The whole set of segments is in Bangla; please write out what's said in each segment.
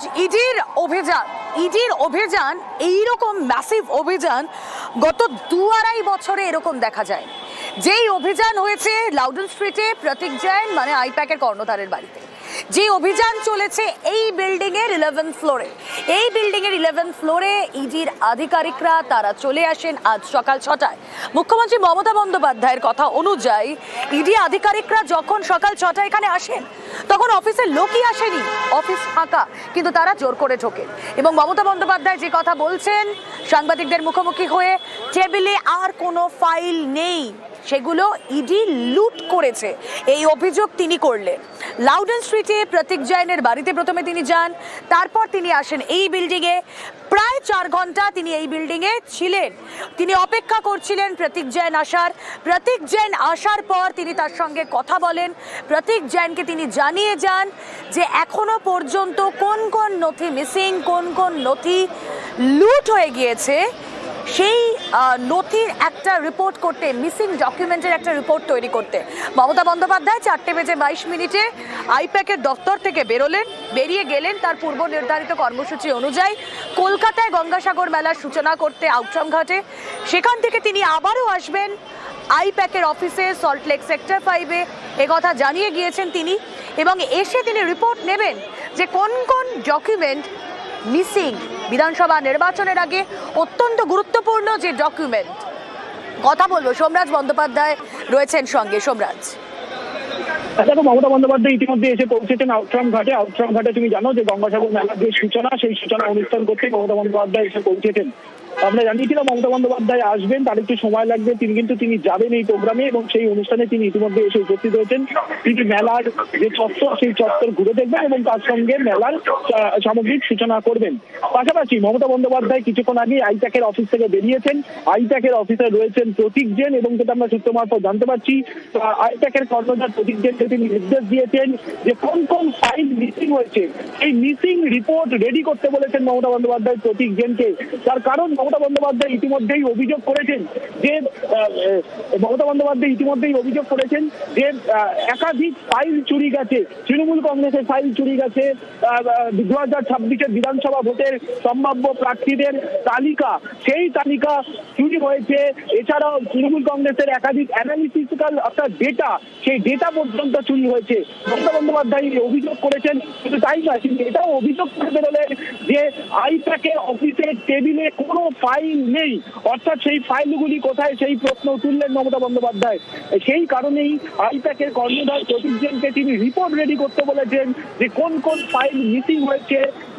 সোমরাজ, ইডির অভিযান এইরকম ম্যাসিভ অভিযান গত 2-2.5 বছরে এরকম দেখা যায়। যেই অভিযান হয়েছে লাউডন স্ট্রিটে প্রতীক জৈন মানে আইপ্যাকের কর্ণধারের বাড়িতে, যে অভিযান চলেছে এই বিল্ডিং এর 11th ফ্লোরে, এই বিল্ডিং এর 11th ফ্লোরে ইডির আধিকারিকরা তারা চলে আসেন আজ সকাল 6টায়। মুখ্যমন্ত্রী মমতা বন্দ্যোপাধ্যায়ের কথা অনুযায়ী ইডি আধিকারিকরা যখন সকাল 6টায় এখানে আসেন তখন অফিসের লোকই আসেনি, অফিস ফাঁকা, কিন্তু তারা জোর করে ঢোকে। এবং মমতা বন্দ্যোপাধ্যায় যে কথা বলছেন সাংবাদিকদের মুখোমুখি হয়ে, টেবিলে আর কোনো ফাইল নেই, সেগুলো ইডি লুট করেছে, এই অভিযোগ তিনি করলেন। লাউডন স্ট্রিটে প্রতীক জৈনের বাড়িতে প্রথমে তিনি যান, তারপর তিনি আসেন এই বিল্ডিংয়ে। প্রায় 4 ঘন্টা তিনি এই বিল্ডিংয়ে ছিলেন, তিনি অপেক্ষা করছিলেন প্রতীক জৈন আসার। প্রতীক জৈন আসার পর তিনি তার সঙ্গে কথা বলেন, প্রতীক জৈনকে তিনি জানিয়ে যান যে এখনো পর্যন্ত কোন কোন নথি মিসিং, কোন কোন নথি লুট হয়ে গিয়েছে, সেই নথির একটা রিপোর্ট করতে, মিসিং ডকুমেন্টের একটা রিপোর্ট তৈরি করতে মমতা বন্দ্যোপাধ্যায় 4:22 আইপ্যাকের দপ্তর থেকে বেরিয়ে গেলেন তার পূর্ব নির্ধারিত কর্মসূচি অনুযায়ী কলকাতায় গঙ্গাসাগর মেলার সূচনা করতে আউটরাম ঘাটে। সেখান থেকে তিনি আবারও আসবেন আইপ্যাকের অফিসে সল্টলেক সেক্টর 5-এ, একথা জানিয়ে গিয়েছেন তিনি। এবং এসে তিনি রিপোর্ট নেবেন যে কোন কোন ডকুমেন্ট মিসিং। বিধানসভা নির্বাচনের আগে অত্যন্ত গুরুত্বপূর্ণ যে ডকুমেন্ট, কথা বলবো সোমরাজ বন্দ্যোপাধ্যায় রয়েছেন সঙ্গে। সোমরাজ, দেখো, মমতা বন্দ্যোপাধ্যায় ইতিমধ্যে এসে পৌঁছেছেন আউটরাম ঘাটে। আউটরাম ঘাটে তুমি জানো যে গঙ্গাসাগর মেলার যে সূচনা, সেই সূচনা অনুষ্ঠান করতে মমতা বন্দ্যোপাধ্যায় এসে পৌঁছেছেন। আমরা জানিয়েছিলাম মমতা বন্দ্যোপাধ্যায় আসবেন, তার একটু সময় লাগবে, তিনি যাবেন এই প্রোগ্রামে এবং সেই অনুষ্ঠানে তিনি ইতিমধ্যে এসে উপস্থিত হয়েছেন। তিনি মেলার যে চত্বর, সেই চত্বর ঘুরে দেখবেন এবং তার সঙ্গে মেলার সামগ্রিক সূচনা করবেন। পাশাপাশি মমতা বন্দ্যোপাধ্যায় কিছুক্ষণ আগে আইপ্যাকের অফিস থেকে বেরিয়েছেন। আইপ্যাকের অফিসে রয়েছেন প্রতীক জৈন এবং যেটা আমরা সূত্র মারফত জানতে পারছি, আইপ্যাকের কর্ণধার প্রতীক জৈনকে তিনি নির্দেশ দিয়েছেন যে কোন কোন ফাইল মিসিং হয়েছে এই মিসিং রিপোর্ট রেডি করতে বলেছেন মমতা বন্দ্যোপাধ্যায় প্রতীক জৈনকে। তার কারণ মমতা বন্দ্যোপাধ্যায় ইতিমধ্যেই অভিযোগ করেছেন যে একাধিক ফাইল চুরি গেছে, তৃণমূল কংগ্রেসের ফাইল চুরি গেছে। 2026-এর বিধানসভা ভোটের সম্ভাব্য প্রার্থীদের তালিকা, সেই তালিকা চুরি হয়েছে। এছাড়াও তৃণমূল কংগ্রেসের একাধিক অ্যানালিটিক্যাল অর্থাৎ ডেটা, সেই ডেটা পর্যন্ত চুরি হয়েছে। মমতা বন্দ্যোপাধ্যায় অভিযোগ করেছেন। শুধু তাই নয়, তিনি এটাও অভিযোগ করে বেরোলেন যে আইপ্যাকের অফিসের টেবিলে কোনো ফাইল নেই, অর্থাৎ সেই ফাইলগুলি কোথায়, সেই প্রশ্ন তুললেন মমতা বন্দ্যোপাধ্যায়। সেই কারণেই আইপ্যাকের কর্ণধার প্রতীক জৈনকে তিনি রিপোর্ট রেডি করতে বলেছেন যে কোন কোন ফাইল মিসিং হয়েছে।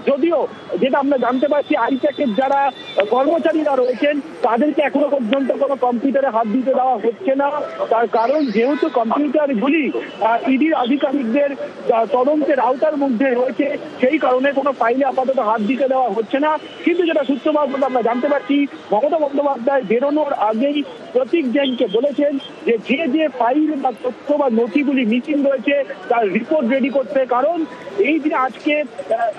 যদিও যেটা আমরা জানতে পারছি, আইপ্যাকের যারা কর্মচারীরা রয়েছেন তাদেরকে এখনো পর্যন্ত কোনো কম্পিউটারে হাত দিতে দেওয়া হচ্ছে না। তার কারণ যেহেতু কম্পিউটারগুলি ইডির আধিকারিকদের তদন্তের আওতার মধ্যে রয়েছে, সেই কারণে কোনো ফাইলে আপাতত হাত দিতে দেওয়া হচ্ছে না। কিন্তু যেটা সূত্র মারফত আমরা জানতে পারছি, মমতা বন্দ্যোপাধ্যায় বেরোনোর আগেই প্রতীক জৈনকে বলেছেন যে যে ফাইল বা তথ্য বা নথিগুলি মিসিং রয়েছে তার রিপোর্ট রেডি করতে। কারণ এই যে আজকে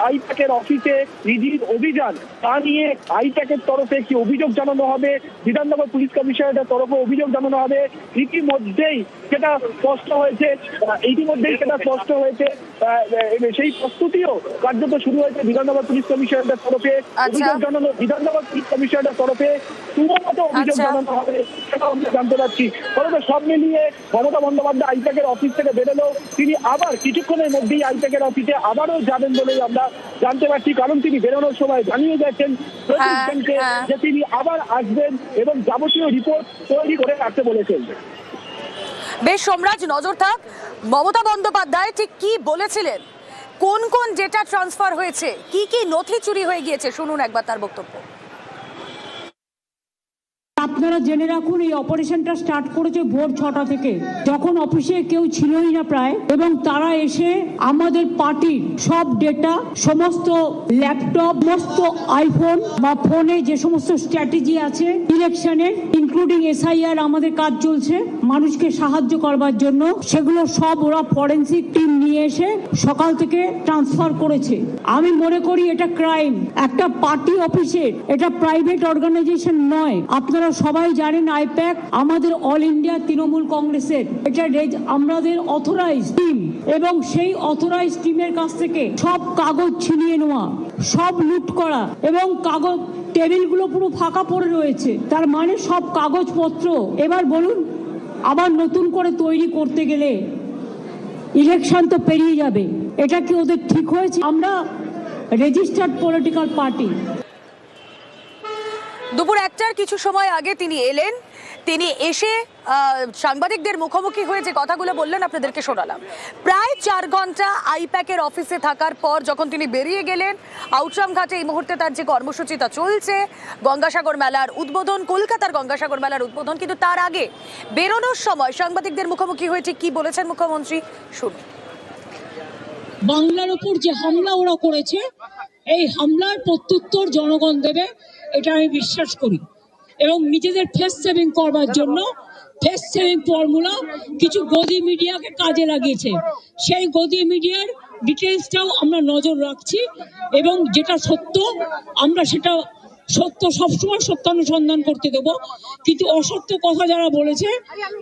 আইপ্যাকের অফিসে ইডির অভিযান, তা নিয়ে আইপ্যাকের তরফে একটি অভিযোগ জানানো হবে, বিধাননগর পুলিশ কমিশনারের তরফে অভিযোগ জানানো হবে। ইতিমধ্যেই সেটা স্পষ্ট হয়েছে, সেই প্রস্তুতিও কার্যত শুরু হয়েছে বিধাননগর পুলিশ কমিশনারের তরফে। অভিযোগ জানানো বিধাননগর পুলিশ কমিশনারের তরফে শুধুমাত্র অভিযোগ জানানো হবে, সেটা আমরা জানতে পারছি। ফলে সব মিলিয়ে মমতা বন্দ্যোপাধ্যায় আইপ্যাকের অফিস থেকে বেরোলেও তিনি আবার কিছুক্ষণের মধ্যেই আইপ্যাকের অফিসে আবারও যাবেন বলেই আমরা জানতে পারছি। কারণ তিনি বেরোনোর সময় জানিয়ে গেছেন প্রতিষ্ঠানকে যে তিনি আবার আসবেন এবং যাবতীয় রিপোর্ট তৈরি করে রাখতে বলেছেন। বেশ সোমরাজ, নজর থাক মমতা বন্দ্যোপাধ্যায় ঠিক কি বলেছিলেন, কোন কোন ডেটা ট্রান্সফার হয়েছে, কি কি নথি চুরি হয়ে গিয়েছে, শুনুন একবার তার বক্তব্য। আপনারা জেনে রাখুন, এই অপারেশনটা স্টার্ট করেছে ভোর 6টা থেকে, যখন অফিসে কেউ ছিলই না প্রায়, এবং তারা এসে আমাদের পার্টির সব ডেটা, সমস্ত ল্যাপটপ, সমস্ত আইফোন বা ফোনে যে সমস্ত স্ট্র্যাটেজি আছে ইলেকশনের, ইনক্লুডিং SIR আমাদের কাজ চলছে মানুষকে সাহায্য করবার জন্য, সেগুলো সব ওরা ফরেন্সিক টিম নিয়ে এসে সকাল থেকে ট্রান্সফার করেছে। আমি মনে করি এটা ক্রাইম, একটা পার্টি অফিসের, এটা প্রাইভেট অর্গানাইজেশন নয়। আপনারা সবাই জানেন আইপ্যাক আমাদের অল ইন্ডিয়া তৃণমূল কংগ্রেসের এটা আমাদের অথরাইজ টিম, এবং সেই অথরাইজ টিমের কাছ থেকে সব কাগজ ছিনিয়ে নেওয়া, সব লুট করা, এবং কাগজ টেবিলগুলো পুরো ফাঁকা পড়ে রয়েছে। তার মানে সব কাগজপত্র এবার বলুন আবার নতুন করে তৈরি করতে গেলে ইলেকশন তো পেরিয়ে যাবে। এটা কি ওদের ঠিক হয়েছে? আমরা রেজিস্টার্ড পলিটিক্যাল পার্টি। দুপুর 1টার কিছু সময় আগে তিনি এলেন, তিনি এসে সাংবাদিকদের মুখোমুখি হয়ে যে কথাগুলো বললেন আপনাদেরকে শোনালাম। প্রায় 4 ঘন্টা আইপ্যাকের অফিসে থাকার পর যখন তিনি বেরিয়ে গেলেন, আউটরাম ঘাটে এই মুহূর্তে তার যে কর্মসূচিটা চলছে, গঙ্গাসাগর মেলার উদ্বোধন, কলকাতার গঙ্গাসাগর মেলার উদ্বোধন, কিন্তু তার আগে বেরোনোর সময় সাংবাদিকদের মুখোমুখি হয়ে ঠিক কি বলেছেন মুখ্যমন্ত্রী শুনুন। বাংলার উপর যে হামলা ওরা করেছে, এই হামলার প্রত্যুত্তর জনগণ দেবে, এটা আমি বিশ্বাস করি। এবং নিজেদের ফেস সেভিং করবার জন্য ফেস সেভিং ফর্মুলা কিছু গদি মিডিয়াকে কাজে লাগিয়েছে। সেই গদি মিডিয়ার ডিটেলসটাও আমরা নজর রাখছি, এবং যেটা সত্য আমরা সেটা সত্য সবসময় সত্যানুসন্ধান করতে দেব। কিন্তু অসত্য কথা যারা বলেছে,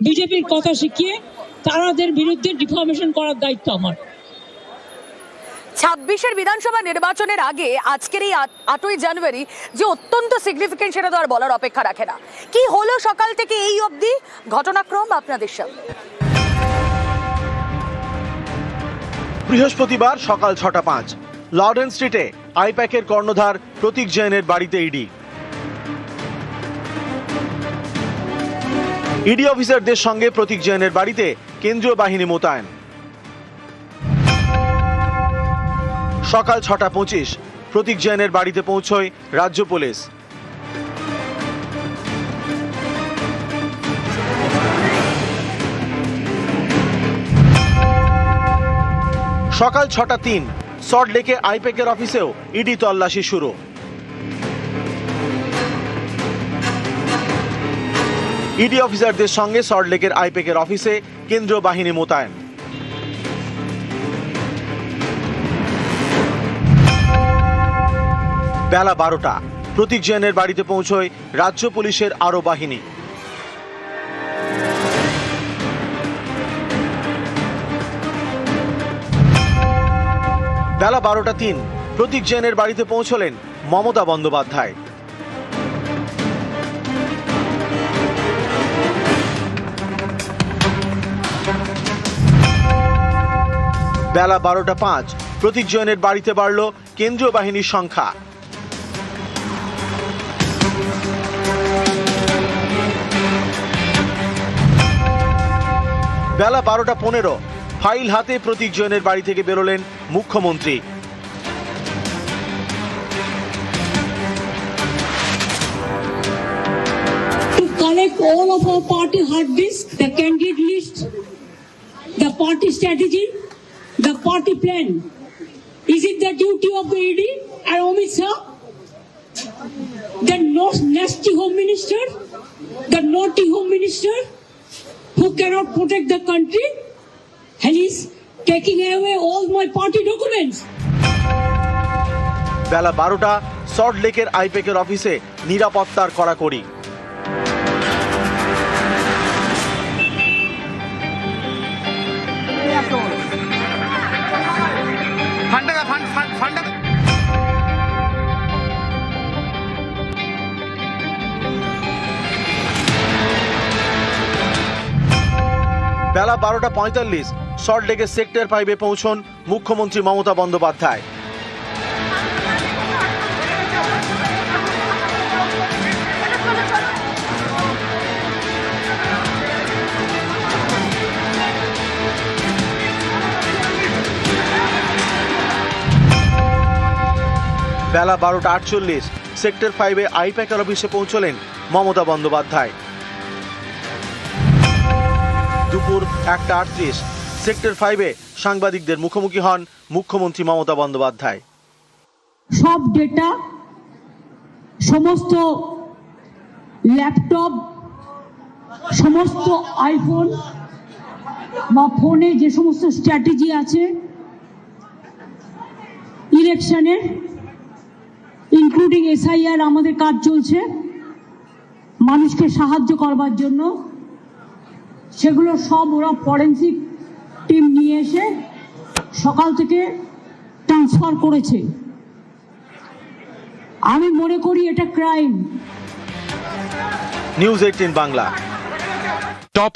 বিজেপির কথা শিখিয়ে তাদের বিরুদ্ধে ডিফামেশন করার দায়িত্ব আমার। 26-এর বিধানসভা নির্বাচনের আগে আজকের এই 8ই জানুয়ারি যে অত্যন্ত সিগনিফিকেন্ট, সেটা তো আর বলার অপেক্ষা রাখে না। কি হলো সকাল থেকে এই অবধি ঘটনাক্রম আপনাদের সামনে। বৃহস্পতিবার সকাল 6:05 লর্ডেন স্ট্রিটে আইপ্যাকের কর্ণধার প্রতীক জৈনের বাড়িতে ইডি। ইডি অফিসারদের সঙ্গে প্রতীক জৈনের বাড়িতে কেন্দ্রীয় বাহিনী মোতায়েন। সকাল 6:25 প্রতীক জৈনের বাড়িতে পৌঁছয় রাজ্য পুলিশ। সকাল 6:03 সল্টলেকে আইপ্যাকের অফিসেও ইডি তল্লাশি শুরু। ইডি অফিসারদের সঙ্গে সল্টলেকের আইপ্যাকের অফিসে কেন্দ্রীয় বাহিনী মোতায়েন। বেলা 12টা প্রতীক জৈনের বাড়িতে পৌঁছয় রাজ্য পুলিশের আরো বাহিনী। বেলা 12টা 3 প্রতীক জৈনের বাড়িতে পৌঁছলেন মমতা বন্দ্যোপাধ্যায়। বেলা 12টা 5 প্রতীক জৈনের বাড়িতে বাড়ল কেন্দ্রীয় বাহিনীর সংখ্যা। বেলা 12টা 15 ফাইল হাতে প্রতীক জৈনের বাড়ি থেকে বেরোলেন মুখ্যমন্ত্রী। To collect all of our party hard disk, the candidate list, the party strategy, the party plan. Is it the duty of the ED and Amit Shah, the nasty home minister, the naughty home minister, who cannot protect the country, and is taking away all my party documents? বেলা 12টা সল্টলেকের আইপ্যাকের অফিসে নিরাপত্তার কড়াকড়ি। বেলা 12টা 45 সল্টলেকের সেক্টর 5-এ পৌঁছন মুখ্যমন্ত্রী মমতা বন্দ্যোপাধ্যায়। বেলা 12টা 48 সেক্টর 5-এ আইপ্যাকের অফিসে পৌঁছলেন মমতা বন্দ্যোপাধ্যায়। দুপুর 1টা 38 সেক্টর 5-এ সাংবাদিকদের মুখোমুখি হন মুখ্যমন্ত্রী মমতা বন্দ্যোপাধ্যায়। সব ডেটা, সমস্ত ল্যাপটপ, সমস্ত আইফোন বা ফোনে যে সমস্ত স্ট্র্যাটেজি আছে ইলেকশনের, ইনক্লুডিং SIR, আমাদের কাজ চলছে। মানুষকে সাহায্য করবার জন্য, সেগুলো সব ওরা ফরেন্সিক টিম নিয়ে এসে সকাল থেকে ট্রান্সফার করেছে। আমি মনে করি এটা ক্রাইম। নিউজ 18 বাংলা। টপ